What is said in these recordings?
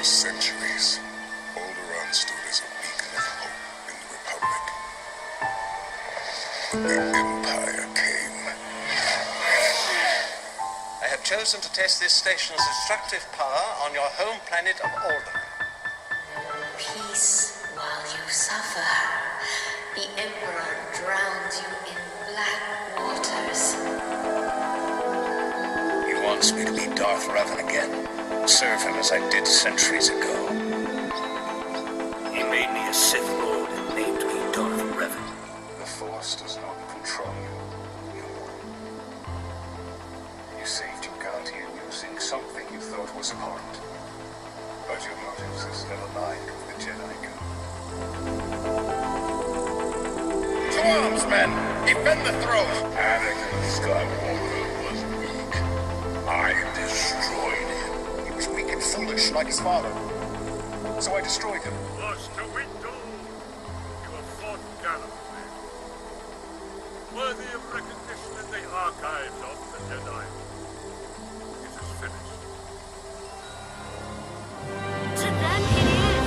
centuries, Alderaan stood as a beacon of hope in the Republic. But the Empire came. I have chosen to test this station's destructive power on your home planet of Alderaan. Peace while you suffer. The Emperor drowns you in black waters. He wants me to be Darth Revan again. Serve him as I did centuries ago. He made me a Sith Lord and named me Darth Revan. The Force does not control you. You saved your Guardian using something you thought was important. But your motives are still aligned with the Jedi Code. To arms, men! Defend the throne! Anakin Skywalker was weak. I destroyed him. He was weak and foolish, like his father. So I destroyed him. Master Windu, you have fought gallantly. Worthy of recognition in the archives of the Jedi. It is finished. To them it is.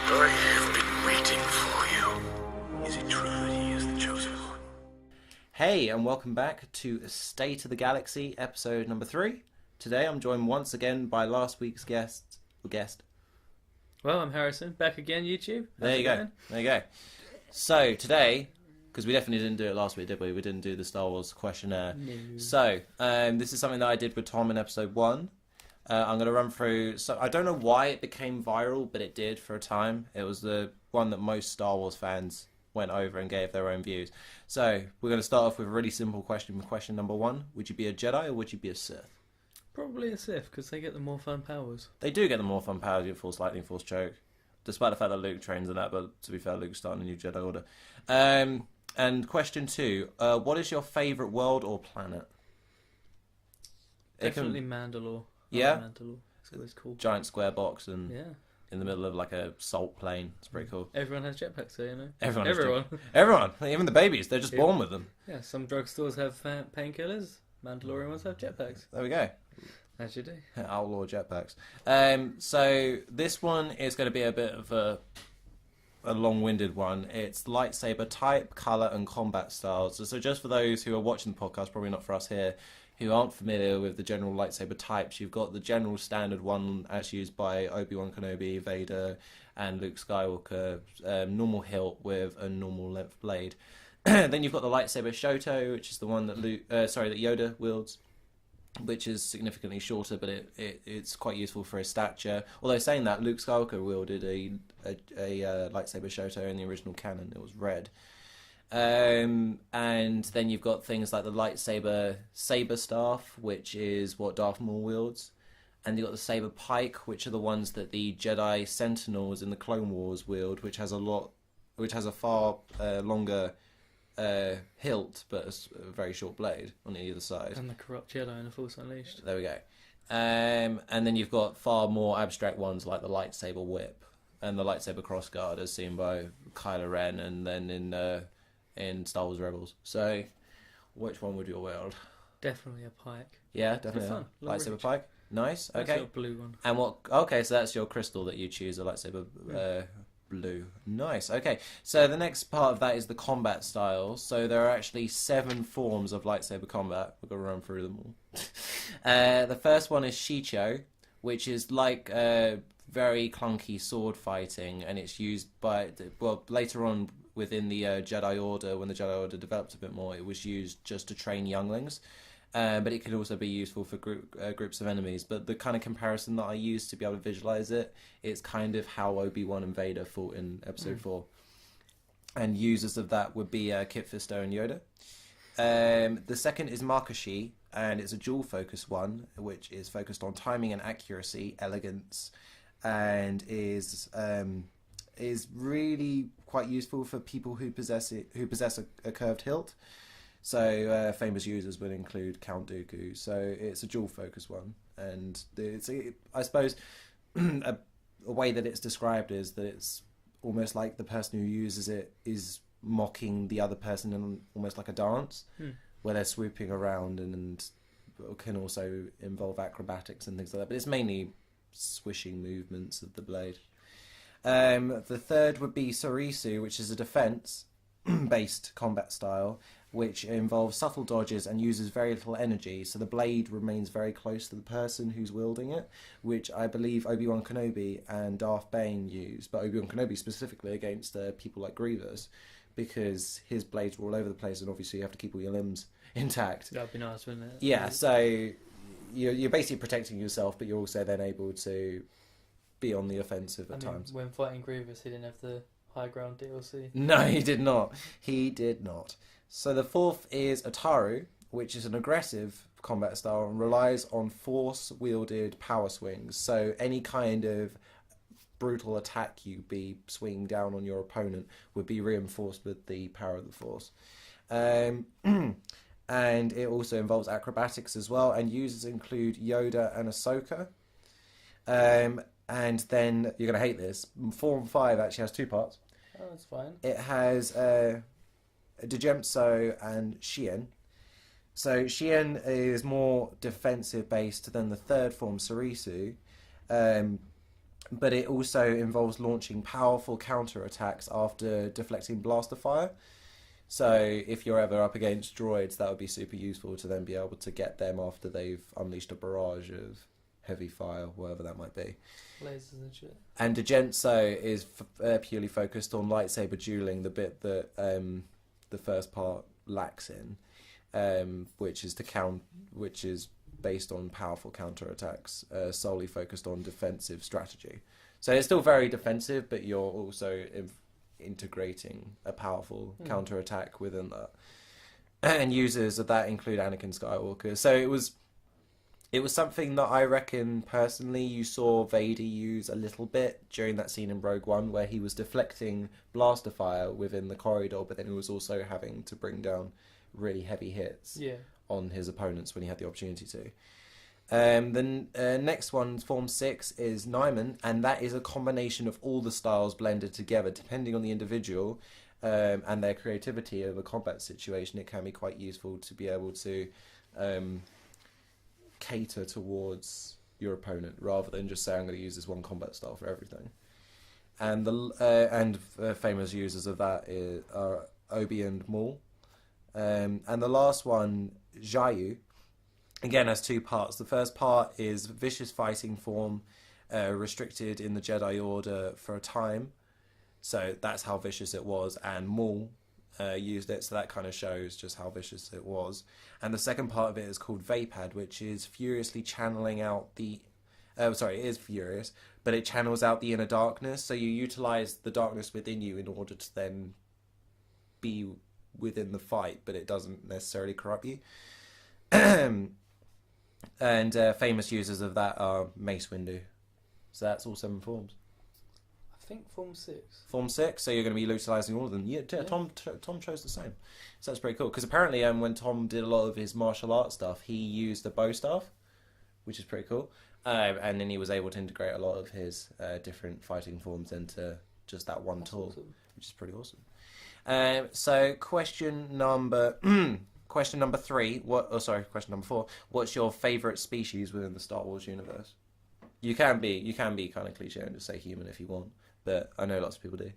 I have been waiting for you. Is it true that he is the chosen one? Hey, and welcome back to State of the Galaxy, episode number 3. Today I'm joined once again by last week's guest. Well, I'm Harrison, back again, YouTube. There you go. There you go. So, today, because we definitely didn't do it last week, did we? We didn't do the Star Wars questionnaire. No. So, this is something that I did with Tom in episode 1. I'm going to run through... So, I don't know why it became viral, but it did for a time. It was the one that most Star Wars fans went over and gave their own views. So, we're going to start off with a really simple question. Question number 1. Would you be a Jedi or would you be a Sith? Probably a Sith, because they get the more fun powers. They do get the more fun powers, you Force Lightning, Force Choke. Despite the fact that Luke trains in that, but to be fair, Luke's starting a new Jedi Order. And question 2, what is your favourite world or planet? Definitely Mandalore. I Yeah? like Mandalore. It's always cool. Giant square box and Yeah. in the middle of like a salt plain. It's pretty cool. Everyone has jetpacks there, you know? Everyone. Everyone. Even the babies. They're just Yeah. born with them. Yeah, some drugstores have painkillers. Mandalorian ones have jetpacks. There we go. As you do. Outlaw jetpacks. So this one is going to be a bit of a long-winded one. It's lightsaber type, colour and combat styles. So just for those who are watching the podcast, probably not for us here, who aren't familiar with the general lightsaber types, you've got the general standard one as used by Obi-Wan Kenobi, Vader and Luke Skywalker, normal hilt with a normal length blade. Then you've got the lightsaber Shoto, which is the one that that Yoda wields, which is significantly shorter, but it's quite useful for his stature. Although saying that, Luke Skywalker wielded a lightsaber Shoto in the original canon. It was red. And then you've got things like the lightsaber saber staff, which is what Darth Maul wields. And you've got the saber pike, which are the ones that the Jedi Sentinels in the Clone Wars wield, which has a far longer hilt, but a very short blade on either side. And the corrupt Jedi and the Force Unleashed. There we go. And then you've got far more abstract ones like the lightsaber whip and the lightsaber crossguard, as seen by Kylo Ren, and then in Star Wars Rebels. So, which one would you wield? Definitely a pike. Yeah, definitely fun. a Long lightsaber range. pike. Nice. That's Okay. your blue one. And what? Okay, so that's your crystal that you choose, a lightsaber blue. Nice. Okay, so the next part of that is the combat styles. So there are actually 7 forms of lightsaber combat. We're gonna run through them all. The first one is Shicho, which is like very clunky sword fighting, and it's used by later on within the Jedi Order. When the Jedi Order developed a bit more, it was used just to train younglings. But it could also be useful for groups of enemies. But the kind of comparison that I used to be able to visualize it's kind of how Obi-Wan and Vader fought in Episode 4. And users of that would be Kit Fisto and Yoda. The second is Makashi, and it's a dual-focus one, which is focused on timing and accuracy, elegance, and is really quite useful for people who possess a curved hilt. So famous users would include Count Dooku. So it's a dual focus one, and I suppose a way that it's described is that it's almost like the person who uses it is mocking the other person in almost like a dance, where they're swooping around and can also involve acrobatics and things like that. But it's mainly swishing movements of the blade. The third would be Sorisu, which is a defense-based combat style, which involves subtle dodges and uses very little energy, so the blade remains very close to the person who's wielding it, which I believe Obi-Wan Kenobi and Darth Bane use, but Obi-Wan Kenobi specifically against people like Grievous, because his blades were all over the place, and obviously you have to keep all your limbs intact. That'd be nice, wouldn't it? Yeah, so you're basically protecting yourself, but you're also then able to be on the offensive at times. When fighting Grievous, he didn't have the high ground DLC. No, he did not. He did not. So the fourth is Ataru, which is an aggressive combat style and relies on force-wielded power swings. So any kind of brutal attack you be swinging down on your opponent would be reinforced with the power of the force. And it also involves acrobatics as well, and users include Yoda and Ahsoka. And then, you're going to hate this, Form 5 actually has 2 parts. Oh, that's fine. It has Dejemso and Shien. So Shien is more defensive based than the third form, Sorisu, but it also involves launching powerful counter-attacks after deflecting blaster fire. So if you're ever up against droids, that would be super useful to then be able to get them after they've unleashed a barrage of heavy fire, whatever that might be. Lasers and shit. And Dejemso is purely focused on lightsaber dueling, the bit that the first part lacks in, which is based on powerful counterattacks, solely focused on defensive strategy. So it's still very defensive, but you're also integrating a powerful counterattack within that. And users of that include Anakin Skywalker. So it was something that I reckon personally you saw Vader use a little bit during that scene in Rogue One, where he was deflecting blaster fire within the corridor, but then he was also having to bring down really heavy hits on his opponents when he had the opportunity to. The next one, Form 6, is Nyman, and that is a combination of all the styles blended together. Depending on the individual and their creativity of a combat situation, it can be quite useful to be able to cater towards your opponent rather than just say I'm going to use this one combat style for everything. And the famous users of that are Obi and Maul. And the last one, Xiaoyu, again has 2 parts. The first part is vicious fighting form, restricted in the Jedi Order for a time. So that's how vicious it was. And Maul used it, so that kind of shows just how vicious it was. And the second part of it is called Vapad, which is furiously channeling out the... it is furious, but it channels out the inner darkness. So you utilize the darkness within you in order to then be within the fight, but it doesn't necessarily corrupt you. And famous users of that are Mace Windu. So that's all 7 forms. I think Form 6. Form 6, so you're going to be utilising all of them. Yeah, Tom chose the same. So that's pretty cool. Because apparently when Tom did a lot of his martial arts stuff, he used the bow staff, which is pretty cool. And then he was able to integrate a lot of his different fighting forms into just that one tool, which is pretty awesome. So question number 3. Question number 4. What's your favourite species within the Star Wars universe? You can be kind of cliche and just say human if you want, but I know lots of people do.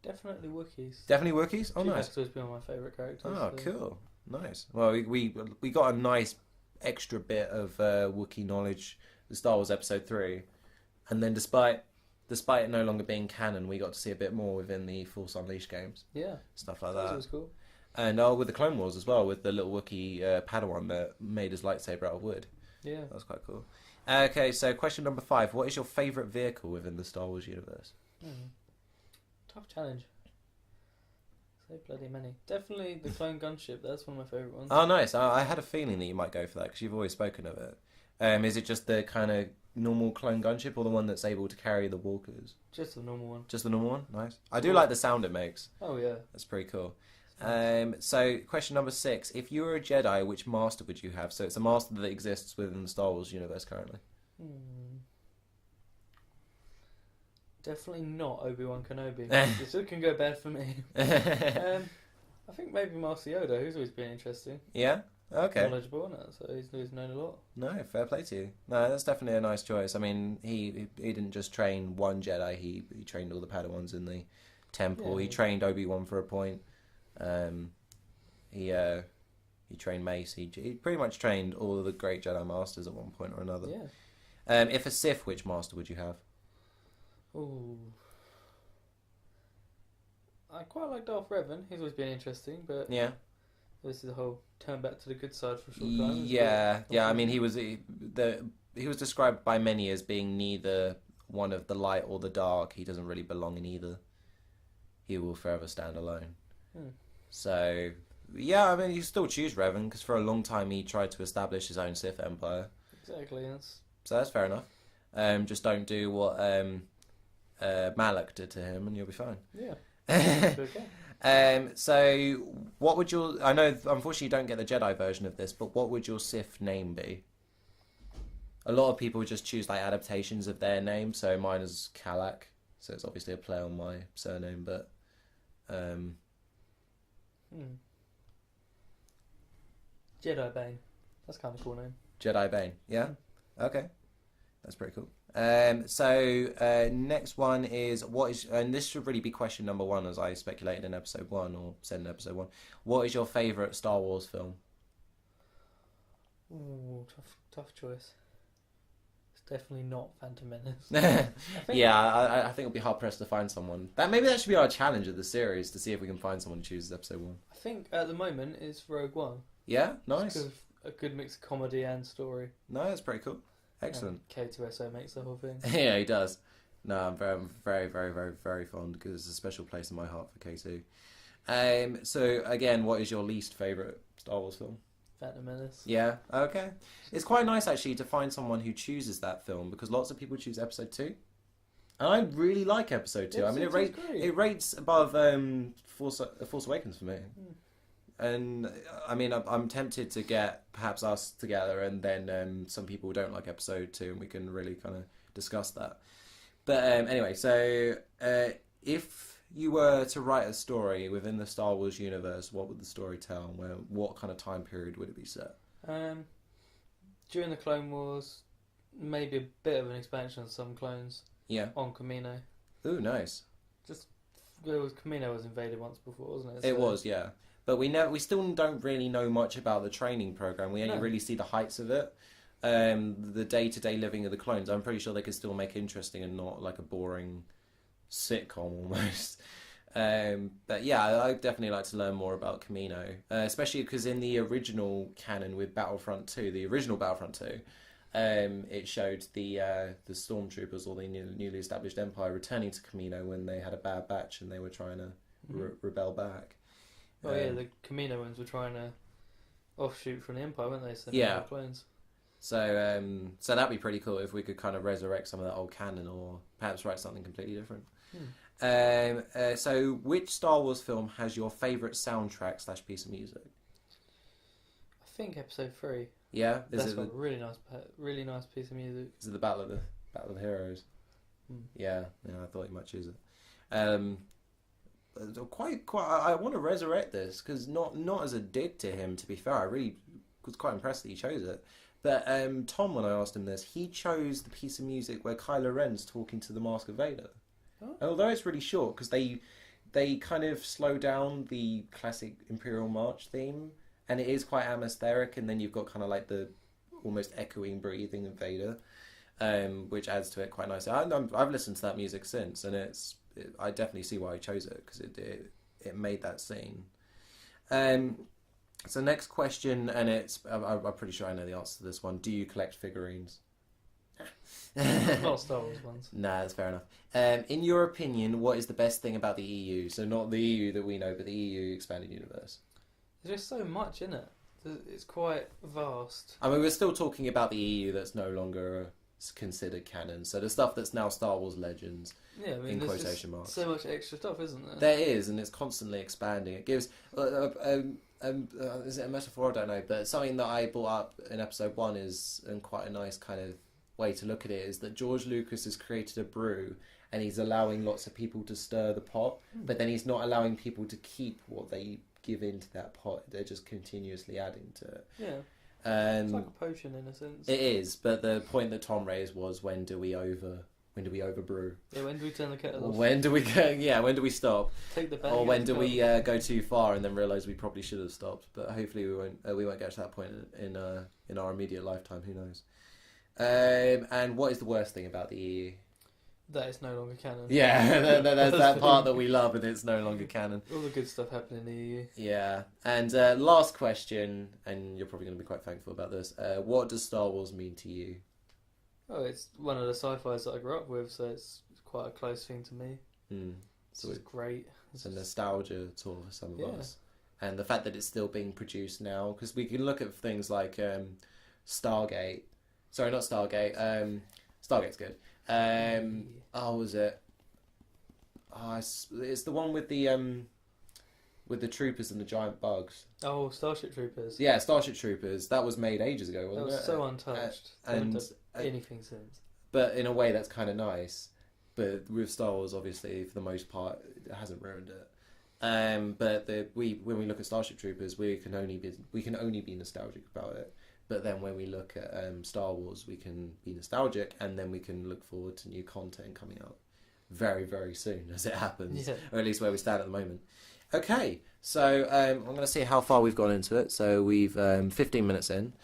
Definitely Wookiees. Definitely Wookiees? Oh, nice. Chewbacca's always been one of my favourite characters. Oh, cool. Nice. Well, we got a nice extra bit of Wookiee knowledge in Star Wars Episode 3, and then despite it no longer being canon, we got to see a bit more within the Force Unleashed games. Yeah. Stuff like that. That was cool. And with the Clone Wars as well, with the little Wookiee Padawan that made his lightsaber out of wood. Yeah. That was quite cool. Okay, so question number 5. What is your favourite vehicle within the Star Wars universe? Tough challenge. So bloody many. Definitely the clone gunship. That's one of my favourite ones. Oh, nice. I had a feeling that you might go for that because you've always spoken of it. Is it just the kind of normal clone gunship or the one that's able to carry the walkers? Just the normal one. Just the normal one? Nice. I do like the sound it makes. Oh, yeah. That's pretty cool. So, question number 6. If you were a Jedi, which master would you have? So it's a master that exists within the Star Wars universe currently. Definitely not Obi-Wan Kenobi. It still can go bad for me. I think maybe Master Yoda, who's always been interesting. Yeah? Okay. Knowledgeable, isn't it? So he's known a lot. No, fair play to you. No, that's definitely a nice choice. I mean, he didn't just train one Jedi, he trained all the Padawans in the temple. Yeah. He trained Obi-Wan for a point. He trained Mace. He pretty much trained all of the great Jedi Masters at one point or another. Yeah. If a Sith, which Master would you have? Ooh. I quite like Darth Revan. He's always been interesting, but Yeah. this is the whole turn back to the good side for a short time. Yeah. I mean, he was described by many as being neither one of the light or the dark. He doesn't really belong in either. He will forever stand alone. So, yeah, I mean, you still choose Revan because for a long time he tried to establish his own Sith Empire. Exactly. Yes. So that's fair enough. Just don't do what Malak did to him, and you'll be fine. Yeah. Okay. So what would your... I know, unfortunately, you don't get the Jedi version of this, but what would your Sith name be? A lot of people just choose, like, adaptations of their name, so mine is Kalak, so it's obviously a play on my surname, but... Jedi Bane. That's kind of a cool name. Jedi Bane, yeah? Okay. That's pretty cool. Next one is, and this should really be question number 1, as I speculated in episode 1, or said in episode 1. What is your favourite Star Wars film? Ooh, tough choice. It's definitely not Phantom Menace. I think it'll be hard pressed to find someone. Maybe that should be our challenge of the series, to see if we can find someone who chooses episode 1. I think at the moment it's Rogue One. Yeah, nice. It's a good mix of comedy and story. No, that's pretty cool. Excellent. K2SO makes the whole thing. Yeah, he does. No, I'm very, very, very, very fond because there's a special place in my heart for K2. So again, what is your least favourite Star Wars film? Phantom Menace. Yeah, okay. It's quite nice actually to find someone who chooses that film because lots of people choose episode 2. And I really like episode 2. I mean, it rates above Force Awakens for me. And I mean, I'm tempted to get perhaps us together, and then some people don't like episode 2, and we can really kind of discuss that. But anyway, so if you were to write a story within the Star Wars universe, what would the story tell? What kind of time period would it be set? During the Clone Wars, maybe a bit of an expansion of some clones. Yeah. On Kamino. Ooh, nice. Kamino was invaded once before, wasn't it? It was, yeah. But we still don't really know much about the training program. We only really see the heights of it. The day-to-day living of the clones, I'm pretty sure they could still make interesting and not like a boring sitcom almost. But yeah, I'd definitely like to learn more about Kamino, especially because in the original canon with Battlefront 2, the original Battlefront 2, it showed the stormtroopers or the newly established Empire returning to Kamino when they had a bad batch and they were trying to rebel back. Oh yeah, the Kamino ones were trying to offshoot from the Empire, weren't they? So yeah. Clones. So that'd be pretty cool if we could kind of resurrect some of that old canon, or perhaps write something completely different. So which Star Wars film has your favourite soundtrack / piece of music? I think Episode 3. Yeah, that's got a really nice piece of music. Is it the Battle of the Heroes? Yeah, I thought you might choose it. Quite. I want to resurrect this because not as a dig to him. To be fair, I really was quite impressed that he chose it. But Tom, when I asked him this, he chose the piece of music where Kylo Ren's talking to the Mask of Vader. Oh. And although it's really short, because they kind of slow down the classic Imperial March theme, and it is quite atmospheric. And then you've got kind of like the almost echoing breathing of Vader, which adds to it quite nicely. I've listened to that music since, and I definitely see why I chose it because it made that scene. So next question, and I'm pretty sure I know the answer to this one. Do you collect figurines? Not Star Wars ones. Nah, that's fair enough. In your opinion, what is the best thing about the EU? So not the EU that we know, but the EU expanded universe. There's just so much in it. It's quite vast. I mean, we're still talking about the EU that's no longer considered canon. So the stuff that's now Star Wars Legends. Yeah, I mean, in quotation marks. So much extra stuff, isn't there? There is, and it's constantly expanding. It gives. Is it a metaphor? I don't know, but something that I brought up in episode 1 is, and quite a nice kind of way to look at it, is that George Lucas has created a brew, and he's allowing lots of people to stir the pot, but then he's not allowing people to keep what they give into that pot. They're just continuously adding to it. Yeah. It's like a potion in a sense. It is, but the point that Tom raised was when do we overbrew? Yeah, when do we turn the kettle off? When do we go? Yeah, when do we stop? Take the bag Or when and do go. we go too far and then realise we probably should have stopped? But hopefully we won't get to that point in our immediate lifetime. Who knows? And what is the worst thing about the EU? That it's no longer canon. Yeah, there's that part that we love, and it's no longer canon. All the good stuff happened in the EU. Yeah, and last question, and you're probably going to be quite thankful about this. What does Star Wars mean to you? Oh, it's one of the sci-fis that I grew up with, so it's quite a close thing to me. So it's great. It's a nostalgia tour for some of Yeah. us. And the fact that it's still being produced now, because we can look at things like Stargate. Sorry, not Stargate. Stargate's good. Oh, was it? Oh, it's the one with the troopers and the giant bugs. Oh, Starship Troopers. Yeah, Starship Troopers. That was made ages ago, wasn't That was it? so untouched. They haven't done anything since. But in a way, that's kind of nice. But with Star Wars, obviously, for the most part, it hasn't ruined it. But when we look at Starship Troopers, we can only be nostalgic about it. But then when we look at Star Wars, we can be nostalgic, and then we can look forward to new content coming out very, very soon as it happens, or at least where we stand at the moment. Okay, so I'm going to see how far we've gone into it. So we've 15 minutes in.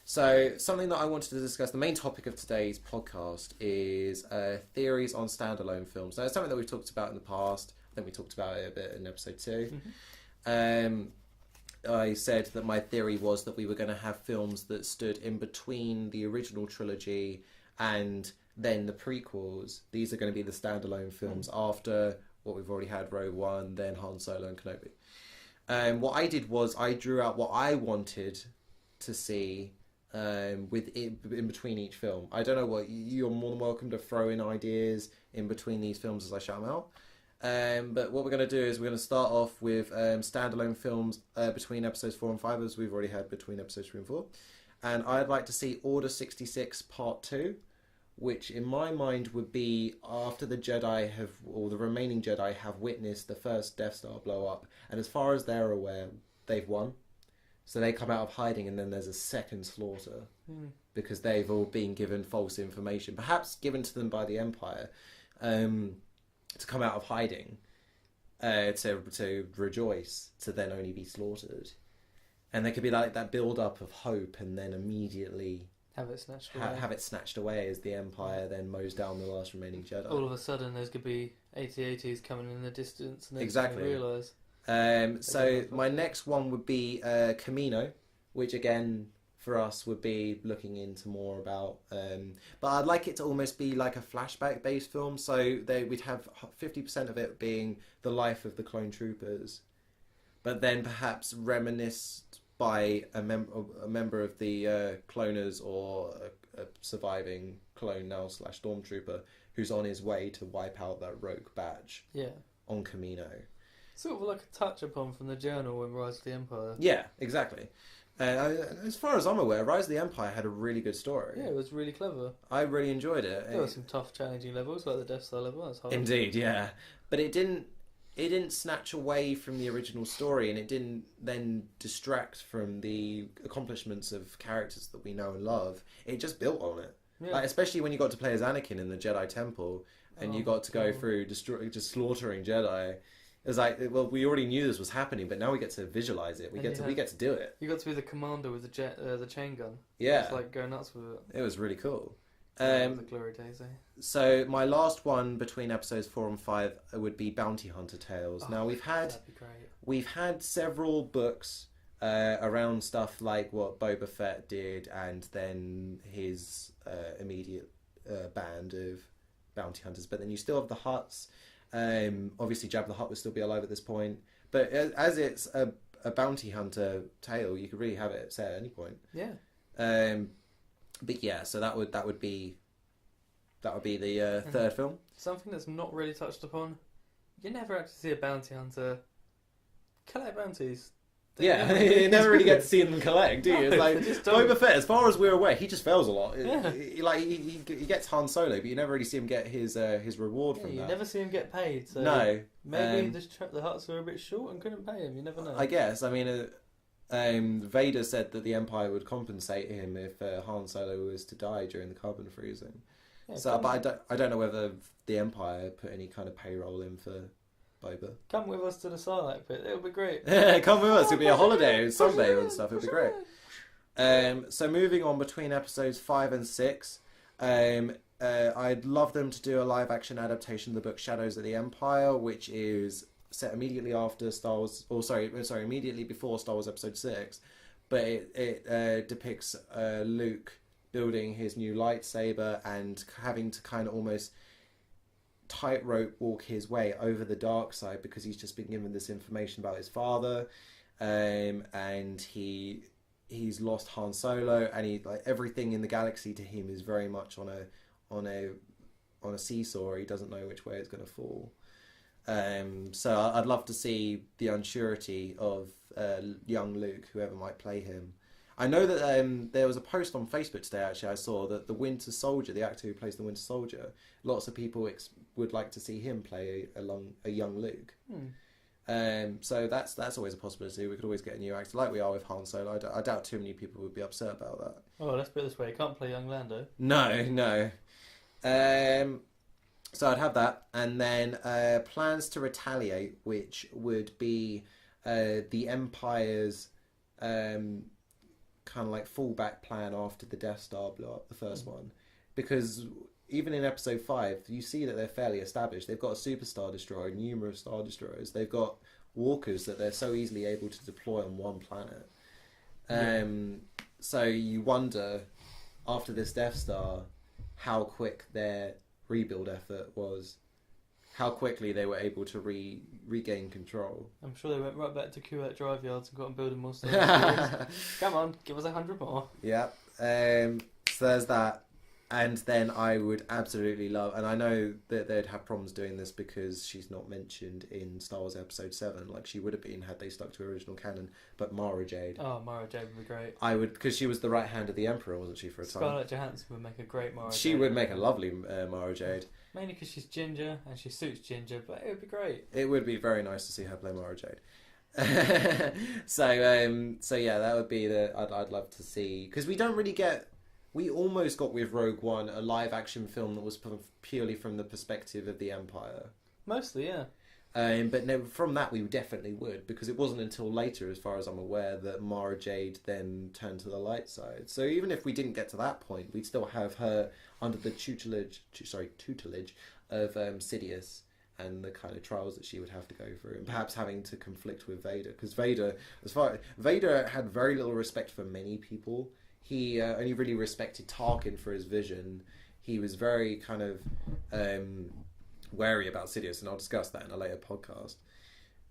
So something that I wanted to discuss, the main topic of today's podcast is theories on standalone films. Now, it's something that we've talked about in the past. I think we talked about it a bit in episode 2. I said that my theory was that we were going to have films that stood in between the original trilogy and then the prequels. These are going to be the standalone films after what we've already had, Rogue One, then Han Solo and Kenobi. What I did was I drew out what I wanted to see in between each film. I don't know what you're more than welcome to throw in ideas in between these films as I shout them out. But what we're going to do is we're going to start off with standalone films between episodes 4 and 5, as we've already had between episodes 3 and 4. And I'd like to see Order 66 Part 2, which in my mind would be after the remaining Jedi have witnessed the first Death Star blow up. And as far as they're aware, they've won. So they come out of hiding and then there's a second slaughter. Because they've all been given false information, perhaps given to them by the Empire. To come out of hiding, to rejoice, to then only be slaughtered. And there could be like that build-up of hope and then immediately have it snatched away as the Empire then mows down the last remaining Jedi. All of a sudden there's going to be AT-ATs coming in the distance and then exactly. realise. So my next one would be Camino, which again for us would be looking into more about, but I'd like it to almost be like a flashback based film, so we'd have 50% of it being the life of the clone troopers, but then perhaps reminisced by a member of the cloners or a surviving clone now / stormtrooper who's on his way to wipe out that rogue batch on Camino. Sort of like a touch upon from the journal in Rise of the Empire. Yeah, exactly. As far as I'm aware, Rise of the Empire had a really good story. Yeah, it was really clever. I really enjoyed it. There were some tough, challenging levels, like the Death Star level. That's hard. Indeed, yeah. But it didn't snatch away from the original story, and it didn't then distract from the accomplishments of characters that we know and love. It just built on it. Yeah. Like, especially when you got to play as Anakin in the Jedi Temple, and you got to go through just slaughtering Jedi. It was like, well, we already knew this was happening, but now we get to visualize it. We get to do it. You got to be the commander with the chain gun. Yeah, it's like go nuts with it. It was really cool. The glory days, So my last one between episodes 4 and 5 would be Bounty Hunter Tales. Now that'd be great. We've had several books around stuff like what Boba Fett did, and then his immediate band of bounty hunters. But then you still have the Hutts. Obviously Jabba the Hutt would still be alive at this point, but as it's a bounty hunter tale, you could really have it set at any point. But yeah, so that would be the third film. Something that's not really touched upon. You never actually see a bounty hunter collect bounties. Yeah, you never really get to see them collect, do you? It's No, like they just don't. Boba Fett, as far as we're aware, he just fails a lot. Yeah. He gets Han Solo, but you never really see him get his reward Yeah, from you that. never see him get paid. So No, maybe the Hutts were a bit short and couldn't pay him. You never know. I guess. I mean, Vader said that the Empire would compensate him if Han Solo was to die during the carbon freezing. Yeah, So, but I don't know whether the Empire put any kind of payroll in for Boba. come with us to the Sarlacc pit. It'll be great. Come with us. It'll be a holiday, sunbathe and stuff. It'll be great. So moving on between episodes 5 and 6, I'd love them to do a live action adaptation of the book Shadows of the Empire, which is set immediately after Star Wars, immediately before Star Wars Episode 6, but it depicts Luke building his new lightsaber and having to kind of almost tightrope walk his way over the dark side because he's just been given this information about his father, and he's lost Han Solo, and he like everything in the galaxy to him is very much on a seesaw. He doesn't know which way it's going to fall. So I'd love to see the unsurety of young Luke, whoever might play him. I know that there was a post on Facebook today, actually, I saw that the Winter Soldier, the actor who plays the Winter Soldier, lots of people would like to see him play a young Luke. So that's always a possibility. We could always get a new actor, like we are with Han Solo. I doubt too many people would be upset about that. Oh, let's put it this way: you can't play young Lando. No. So I'd have that, and then plans to retaliate, which would be the Empire's kind of like fallback plan after the Death Star blow up, the first one, because even in Episode 5, you see that they're fairly established. They've got a Super Star Destroyer, numerous Star Destroyers. They've got walkers that they're so easily able to deploy on one planet. So you wonder, after this Death Star, how quick their rebuild effort was, how quickly they were able to regain control. I'm sure they went right back to Kuwait Drive Yards and got on building more stuff. Come on, give us 100 more. Yeah. So there's that. And then I would absolutely love, and I know that they'd have problems doing this because she's not mentioned in Star Wars Episode 7, like she would have been had they stuck to original canon, but Mara Jade. Oh, Mara Jade would be great. I would, because she was the right hand of the Emperor, wasn't she, for a time? Scarlett Johansson would make a great Mara Jade. She would make a lovely Mara Jade. Mainly because she's ginger, and she suits ginger, but it would be great. It would be very nice to see her play Mara Jade. So yeah, that would be I'd love to see, because we don't really get. We almost got with Rogue One a live action film that was purely from the perspective of the Empire. Mostly, yeah. But no, from that we definitely would, because it wasn't until later, as far as I'm aware, that Mara Jade then turned to the light side. So even if we didn't get to that point, we'd still have her under the tutelage of Sidious and the kind of trials that she would have to go through, and perhaps having to conflict with Vader, because Vader had very little respect for many people. He only really respected Tarkin for his vision. He was very kind of wary about Sidious, and I'll discuss that in a later podcast.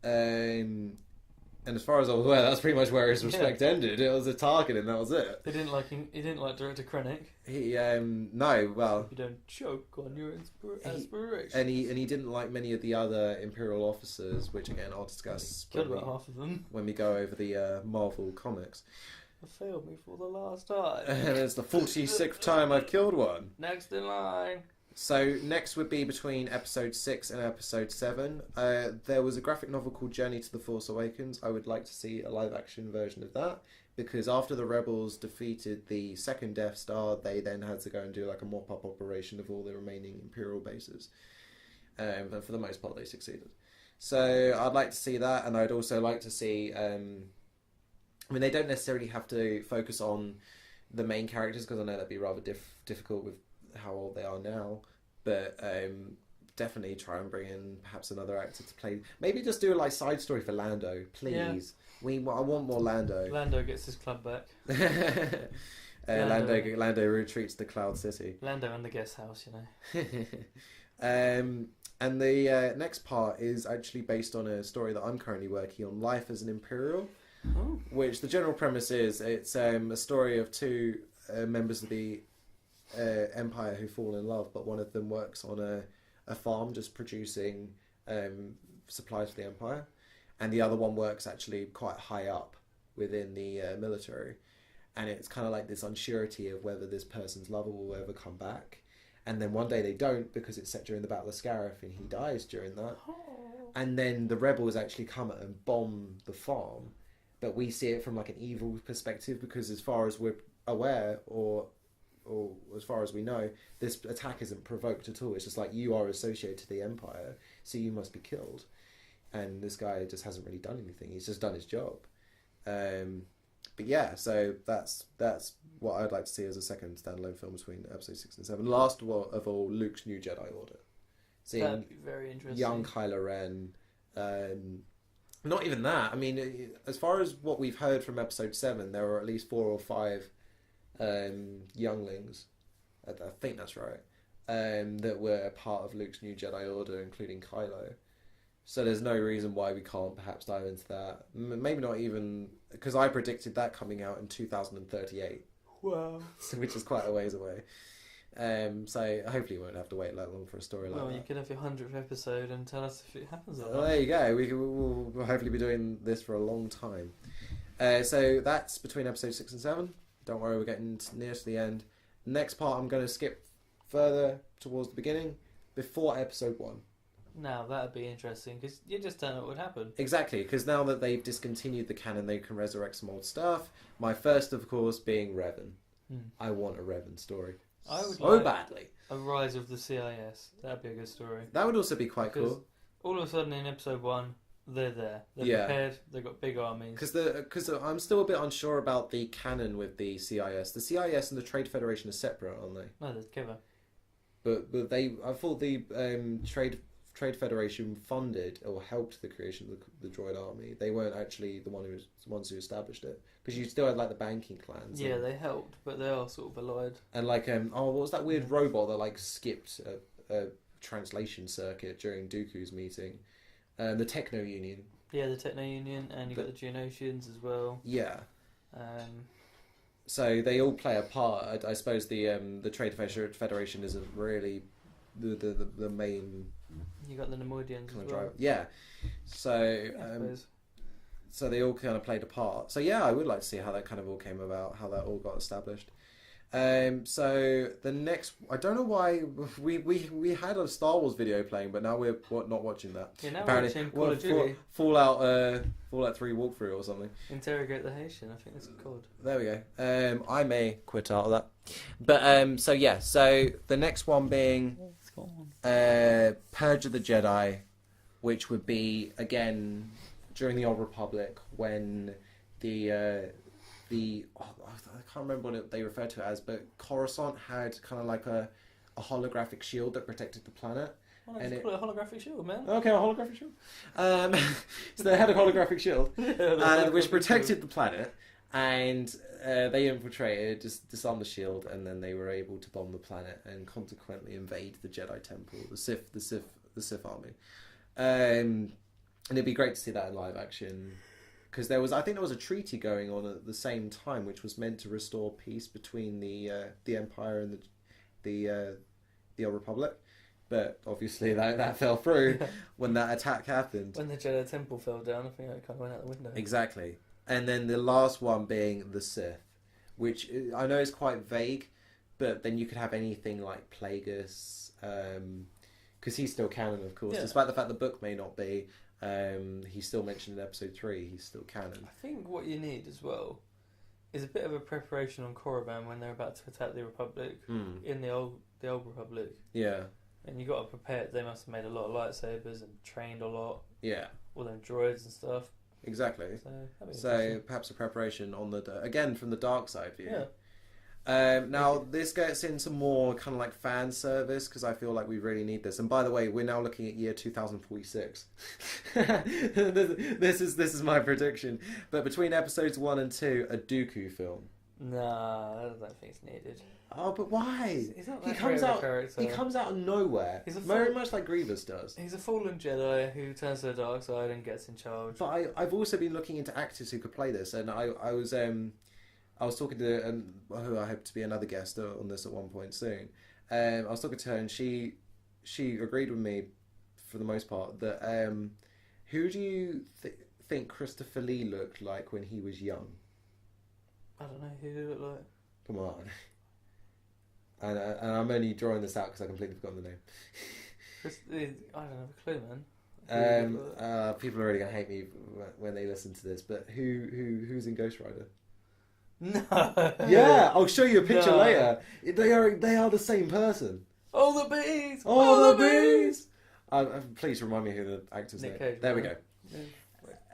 And as far as I'm aware, that's pretty much where his respect ended. It was a Tarkin, and that was it. They didn't like him. He didn't like Director Krennic. He no, well, You don't choke on your aspirations. and he didn't like many of the other Imperial officers, which again I'll discuss Killed about half of them. when we go over the Marvel comics. Failed me for the last time. And it's the 46th time I've killed one. Next in line. So next would be between Episode 6 and Episode 7. There was a graphic novel called Journey to the Force Awakens. I would like to see a live action version of that, because after the Rebels defeated the second Death Star, they then had to go and do like a mop-up operation of all the remaining Imperial bases. And for the most part they succeeded. So I'd like to see that, and I'd also like to see... I mean, they don't necessarily have to focus on the main characters, because I know that'd be rather difficult with how old they are now. But definitely try and bring in perhaps another actor to play. Maybe just do a like side story for Lando, please. Yeah. I want more Lando. Lando gets his club back. Lando retreats to Cloud City. Lando and the guest house, you know. And the next part is actually based on a story that I'm currently working on, Life as an Imperial. Oh. Which the general premise is, it's a story of two members of the Empire who fall in love, but one of them works on a farm just producing supplies for the Empire, and the other one works actually quite high up within the military, and it's kind of like this unsurety of whether this person's lover will ever come back. And then one day they don't, because it's set during the Battle of Scarif and he dies during that. And then the rebels actually come and bomb the farm, but we see it from like an evil perspective, because as far as we're aware, or as far as we know, this attack isn't provoked at all. It's just like, you are associated to the Empire, so you must be killed. And this guy just hasn't really done anything. He's just done his job. But yeah, so that's what I'd like to see as a second standalone film between episode 6 and 7. Last of all, Luke's new Jedi Order. Seeing That'd be very interesting. young Kylo Ren. Not even that. I mean, as far as what we've heard from episode 7, there were at least 4 or 5 younglings. I think that's right. That were a part of Luke's new Jedi Order, including Kylo. So there's no reason why we can't perhaps dive into that. Maybe not even, because I predicted that coming out in 2038. Wow. Which is quite a ways away. So hopefully you won't have to wait that long for a story like that. Well, you could have your 100th episode and tell us if it happens or not. There you go. We'll hopefully be doing this for a long time. So that's between episode 6 and 7. Don't worry, we're getting near to the end. Next part I'm going to skip further towards the beginning, before episode 1. Now, that'd be interesting, because you just don't know what would happen. Exactly, because now that they've discontinued the canon, they can resurrect some old stuff. My first, of course, being Revan. I want a Revan story. I would so like badly. A rise of the CIS. That'd be a good story. That would also be quite Because cool. all of a sudden in episode 1, they're there. They're prepared. They've got big armies. Because I'm still a bit unsure about the canon with the CIS. The CIS and the Trade Federation are separate, aren't they? No, they're together. But I thought the Trade Federation funded or helped the creation of the droid army. They weren't actually the ones who established it, because you still had like the banking clans. Yeah, they helped, but they are sort of allied. And like what was that weird robot that like skipped a translation circuit during Dooku's meeting? The Techno Union. Yeah, the Techno Union, and you've got the Geonosians as well. Yeah. So they all play a part. I suppose the Trade Federation isn't really the main. You got the Nemoidians as well. Yeah. So so they all kind of played a part. So yeah, I would like to see how that kind of all came about, how that all got established. So the next, I don't know why we had a Star Wars video playing, but now we're not watching that. Yeah, now apparently, we're watching Call of Duty. Fallout 3 walkthrough or something. Interrogate the Haitian, I think it's called. There we go. I may quit out of that. But so yeah, so the next one being Purge of the Jedi, which would be again during the Old Republic, when I can't remember what they referred to it as, but Coruscant had kind of like a holographic shield that protected the planet. Well, let's call it a holographic shield, man. Okay, a holographic shield. So they had a holographic shield, which protected the planet, and they infiltrated, just disarmed the shield, and then they were able to bomb the planet and consequently invade the Jedi Temple, the Sith army. And it'd be great to see that in live action, because I think there was a treaty going on at the same time, which was meant to restore peace between the Empire and the Old Republic. But obviously that fell through when that attack happened. When the Jedi Temple fell down, I think that kind of went out the window. Exactly. And then the last one being the Sith, which I know is quite vague, but then you could have anything like Plagueis, because he's still canon, of course, despite the fact the book may not be. He's still mentioned in episode 3. He's still canon. I think what you need as well is a bit of a preparation on Korriban when they're about to attack the Republic in the old Republic. Yeah. And you got to prepare. They must have made a lot of lightsabers and trained a lot. Yeah. All them droids and stuff. Exactly. So perhaps a preparation on again from the dark side view. Yeah. Now this gets into more kind of like fan service, because I feel like we really need this. And by the way, we're now looking at year 2046. This is my prediction. But between episodes 1 and 2, a Dooku film. Nah, I don't think it's needed. Oh, but why? He's not He that comes great of a out. character. He comes out of nowhere. Very much like Grievous does. He's a fallen Jedi who turns to the dark side and gets in charge. But I've also been looking into actors who could play this, and I was talking to who I hope to be another guest on this at one point soon. I was talking to her, and she agreed with me for the most part that who do you think Christopher Lee looked like when he was young? I don't know who did it look like. Come on. And I'm only drawing this out because I completely forgotten the name. I don't have a clue, man. People are really gonna hate me when they listen to this, but who's in Ghost Rider? No. Yeah, I'll show you a picture No. later. They are the same person. All the bees. All the bees. Please remind me who the actor's name. Nick Cage, There we right? go.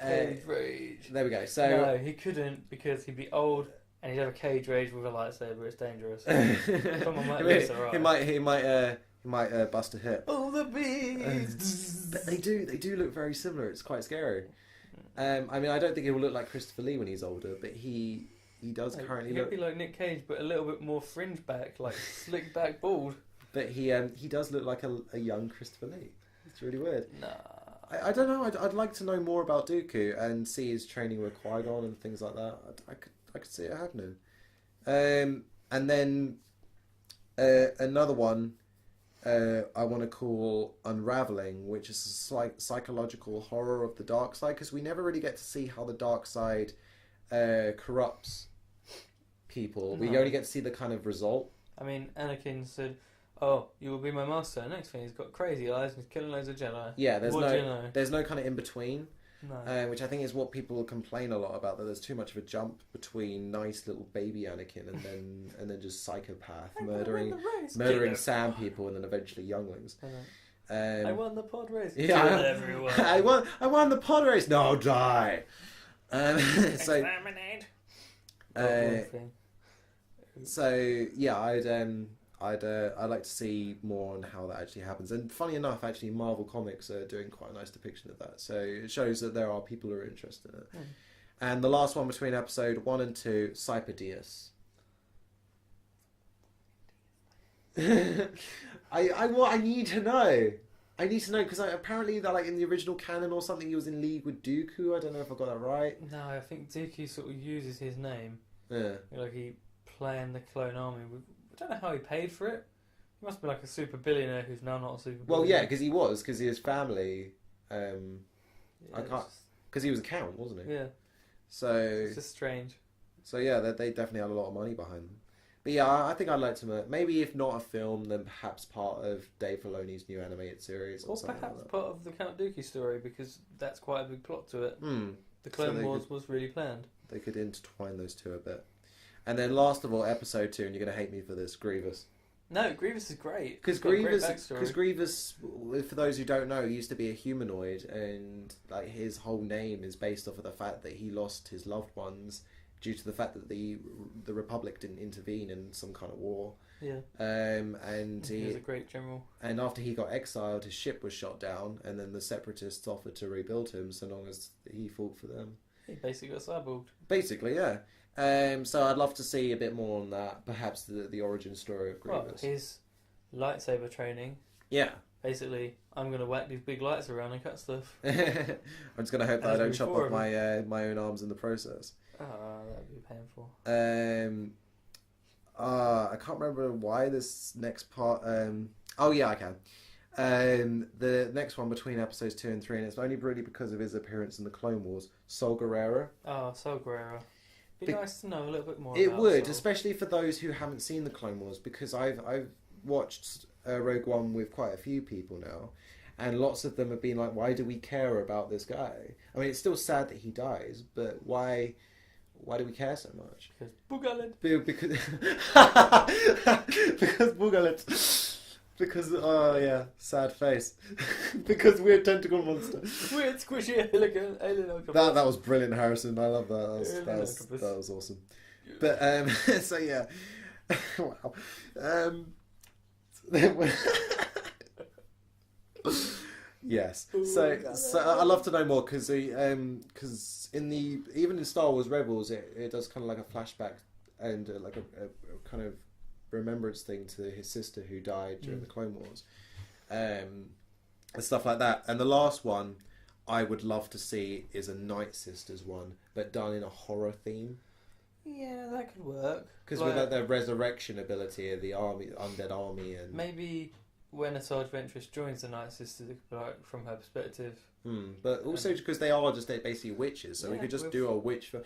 Cage rage. There we go. So No, he couldn't because he'd be old and he'd have a cage rage with a lightsaber. It's dangerous. Someone might lose their eye. he might bust a hip. All the bees. But they do look very similar. It's quite scary. I mean, I don't think he will look like Christopher Lee when he's older, but he does currently He'd look. be like Nick Cage, but a little bit more fringe back, like slick back bald. But he does look like a young Christopher Lee. It's really weird. Nah. I don't know. I'd like to know more about Dooku and see his training with Qui-Gon and things like that. I could see it happening. And then another one I want to call Unraveling, which is a psychological horror of the dark side, because we never really get to see how the dark side corrupts people. No. We only get to see the kind of result. I mean, Anakin said, "Oh, you will be my master." Next thing, he's got crazy eyes and he's killing loads of Jedi. Yeah, What do you know? there's no kind of in between. No. Which I think is what people complain a lot about, that there's too much of a jump between nice little baby Anakin and then just psychopath murdering Sam people and then eventually younglings. I won the pod race. Yeah, Kill everyone. I won the pod race. No, die. So yeah, I'd like to see more on how that actually happens. And funny enough, actually, Marvel Comics are doing quite a nice depiction of that. So it shows that there are people who are interested in it. And the last one between episode 1 and 2, Cyperdius. I need to know. I need to know because apparently they're like in the original canon or something. He was in league with Dooku. I don't know if I got that right. No, I think Dooku sort of uses his name. Yeah. Like he planned the clone army. I don't know how he paid for it. He must be like a super billionaire who's now not a super billionaire. Well, yeah, because his family. I can't, it's because he was a count, wasn't he? Yeah. So it's just strange. So yeah, they definitely had a lot of money behind them. But yeah, I think I'd like to maybe if not a film, then perhaps part of Dave Filoni's new animated series, Or something perhaps like that. part of the Count Dooku story, because that's quite a big plot to it. The So Clone they Wars was really planned. They could intertwine those two a bit. And then last of all, episode 2, and you're going to hate me for this, Grievous. No, Grievous is great. Because Grievous, for those who don't know, used to be a humanoid, and like his whole name is based off of the fact that he lost his loved ones due to the fact that the Republic didn't intervene in some kind of war. Yeah. And he was a great general. And after he got exiled, his ship was shot down, and then the Separatists offered to rebuild him so long as he fought for them. He basically got cyborged. Basically, yeah. So I'd love to see a bit more on that. Perhaps the origin story of Grievous. Well, his lightsaber training. Yeah. Basically, I'm going to whack these big lights around and cut stuff. I'm just going to hope that I don't chop off my own arms in the process. Oh, that'd be painful. I can't remember why this next part. Oh yeah, I can. The next one between episodes 2 and 3, and it's only really because of his appearance in the Clone Wars. Sol Guerrero. Oh, Sol Guerrero. Be nice to know a little bit more. It about would, Sol. especially for those who haven't seen the Clone Wars, because I've watched Rogue One with quite a few people now, and lots of them have been like, "Why do we care about this guy?" I mean, it's still sad that he dies, but why do we care so much? Because Boogalet. Because Boogalet. Because sad face. Because weird tentacle monster. Weird squishy alien octopus. That was brilliant, Harrison. I love that. That was awesome. But so yeah, wow. Yes. So I'd love to know more because even in Star Wars Rebels it does kind of like a flashback and like a kind of remembrance thing to his sister who died during the Clone Wars, and stuff like that. And the last one I would love to see is a Night Sisters one, but done in a horror theme. Yeah, that could work. Because with like, the resurrection ability of the army, undead army, and maybe when Asajj Ventress joins the Night Sisters, it could be like from her perspective. But also because they are just basically witches, so we could just do a witch for...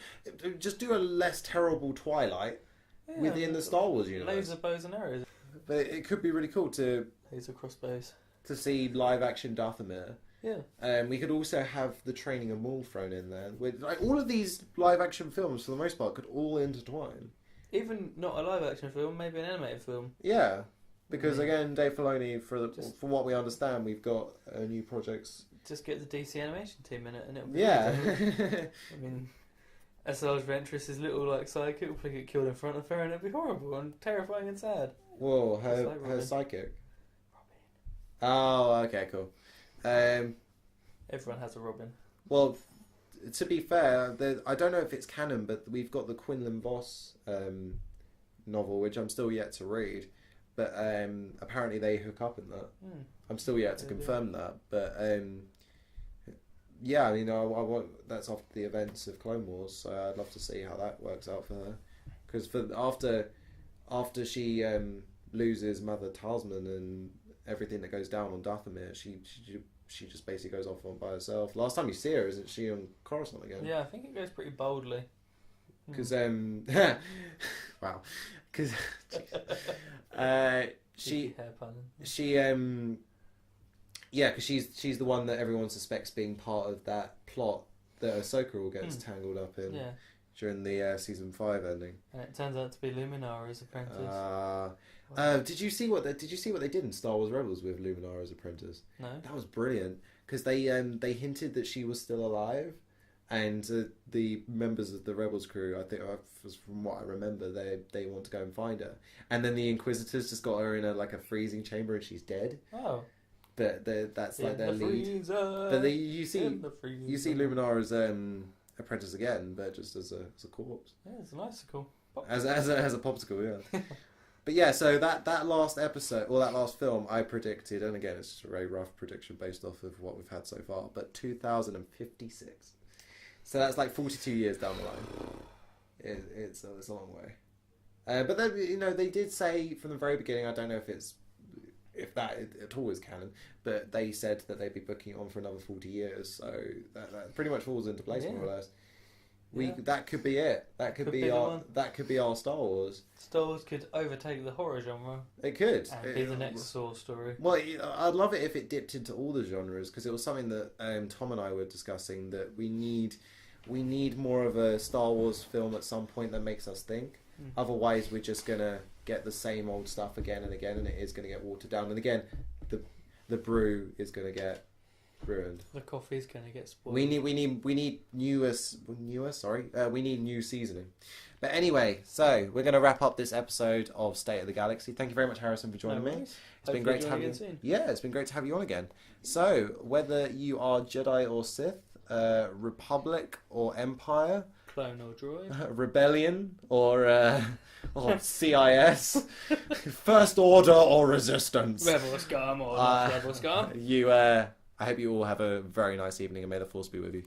Just do a less terrible Twilight within the Star Wars universe. Laser bows and arrows. But it could be really cool to Laser crossbows. to see live action Dathomir. Yeah. We could also have the training of Maul thrown in there. With like all of these live action films, for the most part, could all intertwine. Even not a live action film, maybe an animated film. Yeah, because again, Dave Filoni, from what we understand, we've got new projects. Just get the DC animation team in it, and it'll be I mean, Asajj Ventress's little like sidekick will get killed in front of her, and it'll be horrible and terrifying and sad. Whoa, Like her psychic. Robin. Oh, okay, cool. Everyone has a Robin. Well, to be fair, I don't know if it's canon, but we've got the Quinlan Vos novel, which I'm still yet to read. But apparently they hook up in that. I'm still yet to confirm that. But yeah, you know, I want that's after the events of Clone Wars, so I'd love to see how that works out for her. Because after she loses Mother Tasman and everything that goes down on Dathomir, she just basically goes off on by herself. Last time you see her, isn't she on Coruscant again? Yeah, I think it goes pretty boldly. Because wow, because because she's the one that everyone suspects being part of that plot that Ahsoka all gets tangled up in during the season 5 ending. And it turns out to be Luminara's apprentice. Did you see what they did in Star Wars Rebels with Luminara's apprentice? No. That was brilliant because they hinted that she was still alive, and the members of the Rebels crew, I think, from what I remember, they want to go and find her, and then the Inquisitors just got her in a freezing chamber and she's dead. Oh. But that's like their lead. But you see Luminara's apprentice again, but just as a corpse. Yeah, it's a nice cool. As a popsicle, yeah. But yeah, so that last episode, or that last film, I predicted, and again, it's just a very rough prediction based off of what we've had so far, but 2056. So that's like 42 years down the line. It's a long way. But then, you know, they did say from the very beginning, I don't know if that at all is canon, but they said that they'd be booking it on for another 40 years, so that pretty much falls into place more or less. That could be it. That could be our Star Wars. Star Wars could overtake the horror genre. It could. And be the next Saw story. Well, I'd love it if it dipped into all the genres, because it was something that Tom and I were discussing, that we need more of a Star Wars film at some point that makes us think. Otherwise, we're just gonna get the same old stuff again and again, and it is gonna get watered down. And again, the brew is gonna get ruined. The coffee's gonna get spoiled. We need new seasoning. But anyway, so we're gonna wrap up this episode of State of the Galaxy. Thank you very much, Harrison, for joining me. It's been great to have you. Yeah, it's been great to have you on again. So whether you are Jedi or Sith, Republic or Empire, Clone or Droid, Rebellion or CIS, First Order or Resistance, Rebel Scum or not Rebel Scum, I hope you all have a very nice evening, and may the Force be with you.